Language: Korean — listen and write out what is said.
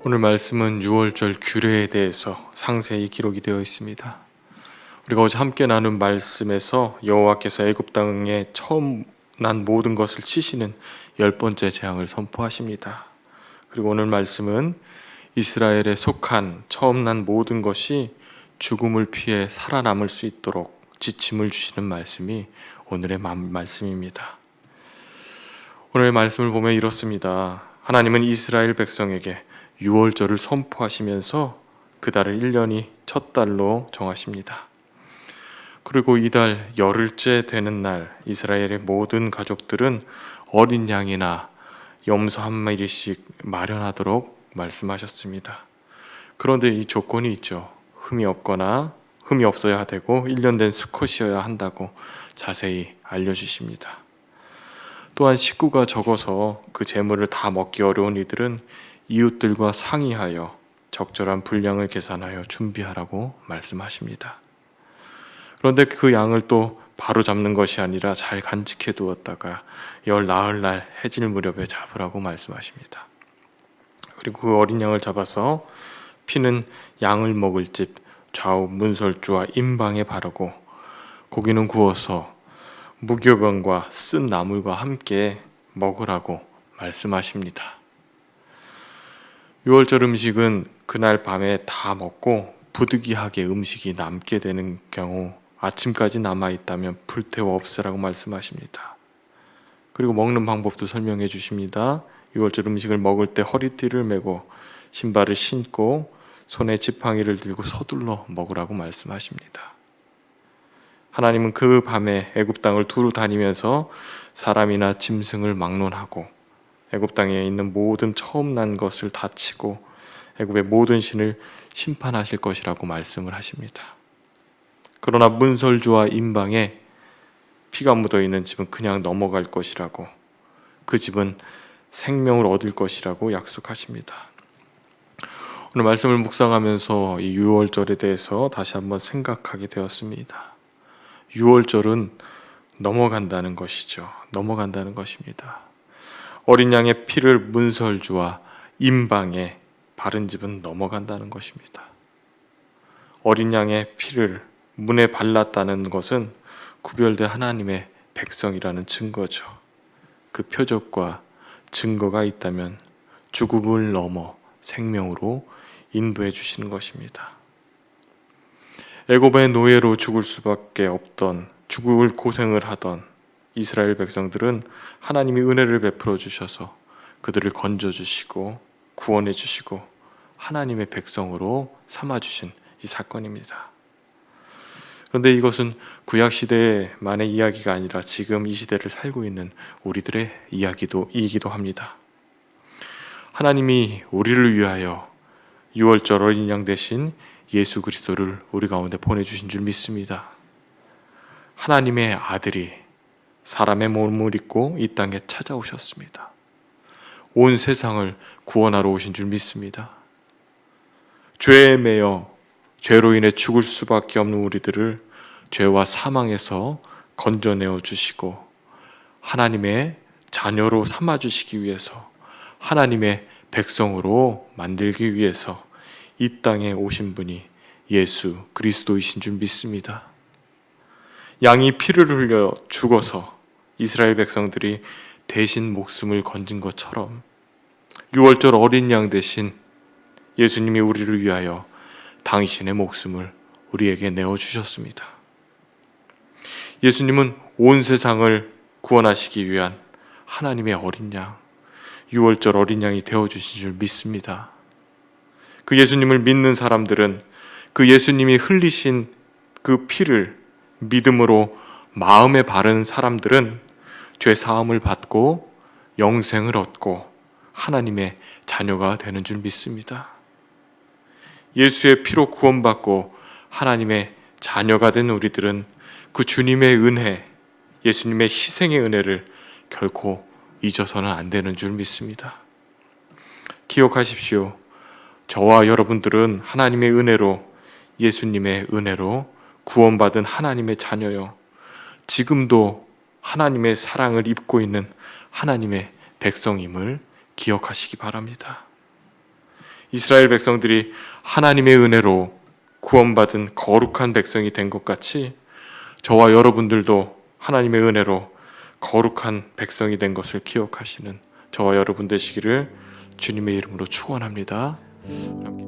오늘 말씀은 유월절 규례에 대해서 상세히 기록이 되어 있습니다. 우리가 어제 함께 나눈 말씀에서 여호와께서 애굽 땅에 처음 난 모든 것을 치시는 10번째 재앙을 선포하십니다. 그리고 오늘 말씀은 이스라엘에 속한 처음 난 모든 것이 죽음을 피해 살아남을 수 있도록 지침을 주시는 말씀이 오늘의 말씀입니다. 오늘의 말씀을 보면 이렇습니다. 하나님은 이스라엘 백성에게 유월절을 선포하시면서 그 달을 1년이 첫 달로 정하십니다. 그리고 이달 열흘째 되는 날 이스라엘의 모든 가족들은 어린 양이나 염소 한 마리씩 마련하도록 말씀하셨습니다. 그런데 이 조건이 있죠. 흠이 없어야 되고 1년 된 수컷이어야 한다고 자세히 알려주십니다. 또한 식구가 적어서 그 재물을 다 먹기 어려운 이들은 이웃들과 상의하여 적절한 분량을 계산하여 준비하라고 말씀하십니다. 그런데 그 양을 또 바로 잡는 것이 아니라 잘 간직해 두었다가 열 나흘날 해질 무렵에 잡으라고 말씀하십니다. 그리고 그 어린 양을 잡아서 피는 양을 먹을 집 좌우 문설주와 임방에 바르고 고기는 구워서 무교병과 쓴 나물과 함께 먹으라고 말씀하십니다. 유월절 음식은 그날 밤에 다 먹고 부득이하게 음식이 남게 되는 경우 아침까지 남아있다면 불태워 없애라고 말씀하십니다. 그리고 먹는 방법도 설명해 주십니다. 유월절 음식을 먹을 때 허리띠를 메고 신발을 신고 손에 지팡이를 들고 서둘러 먹으라고 말씀하십니다. 하나님은 그 밤에 애굽 땅을 두루 다니면서 사람이나 짐승을 막론하고 애굽 땅에 있는 모든 처음 난 것을 다 치고 애굽의 모든 신을 심판하실 것이라고 말씀을 하십니다. 그러나 문설주와 임방에 피가 묻어 있는 집은 그냥 넘어갈 것이라고, 그 집은 생명을 얻을 것이라고 약속하십니다. 오늘 말씀을 묵상하면서 이 유월절에 대해서 다시 한번 생각하게 되었습니다. 유월절은 넘어간다는 것이죠. 넘어간다는 것입니다. 어린 양의 피를 문설주와 임방에 바른 집은 넘어간다는 것입니다. 어린 양의 피를 문에 발랐다는 것은 구별된 하나님의 백성이라는 증거죠. 그 표적과 증거가 있다면 죽음을 넘어 생명으로 인도해 주시는 것입니다. 애굽의 노예로 죽을 수밖에 없던, 죽을 고생을 하던 이스라엘 백성들은 하나님이 은혜를 베풀어 주셔서 그들을 건져 주시고 구원해 주시고 하나님의 백성으로 삼아 주신 이 사건입니다. 그런데 이것은 구약 시대만의 이야기가 아니라 지금 이 시대를 살고 있는 우리들의 이야기이기도 합니다. 하나님이 우리를 위하여 유월절 어린 양 대신 예수 그리스도를 우리 가운데 보내주신 줄 믿습니다. 하나님의 아들이 사람의 몸을 입고 이 땅에 찾아오셨습니다. 온 세상을 구원하러 오신 줄 믿습니다. 죄에 매여 죄로 인해 죽을 수밖에 없는 우리들을 죄와 사망에서 건져내어 주시고 하나님의 자녀로 삼아주시기 위해서, 하나님의 백성으로 만들기 위해서 이 땅에 오신 분이 예수 그리스도이신 줄 믿습니다. 양이 피를 흘려 죽어서 이스라엘 백성들이 대신 목숨을 건진 것처럼 유월절 어린 양 대신 예수님이 우리를 위하여 당신의 목숨을 우리에게 내어주셨습니다. 예수님은 온 세상을 구원하시기 위한 하나님의 어린 양, 유월절 어린 양이 되어주신 줄 믿습니다. 그 예수님을 믿는 사람들은 그 예수님이 흘리신 그 피를 믿음으로 마음에 바른 사람들은 죄 사함을 받고 영생을 얻고 하나님의 자녀가 되는 줄 믿습니다. 예수의 피로 구원받고 하나님의 자녀가 된 우리들은 그 주님의 은혜, 예수님의 희생의 은혜를 결코 잊어서는 안 되는 줄 믿습니다. 기억하십시오. 저와 여러분들은 하나님의 은혜로, 예수님의 은혜로 구원받은 하나님의 자녀요, 지금도 하나님의 사랑을 입고 있는 하나님의 백성임을 기억하시기 바랍니다. 이스라엘 백성들이 하나님의 은혜로 구원받은 거룩한 백성이 된 것 같이 저와 여러분들도 하나님의 은혜로 거룩한 백성이 된 것을 기억하시는 저와 여러분 되시기를 주님의 이름으로 축원합니다. 함께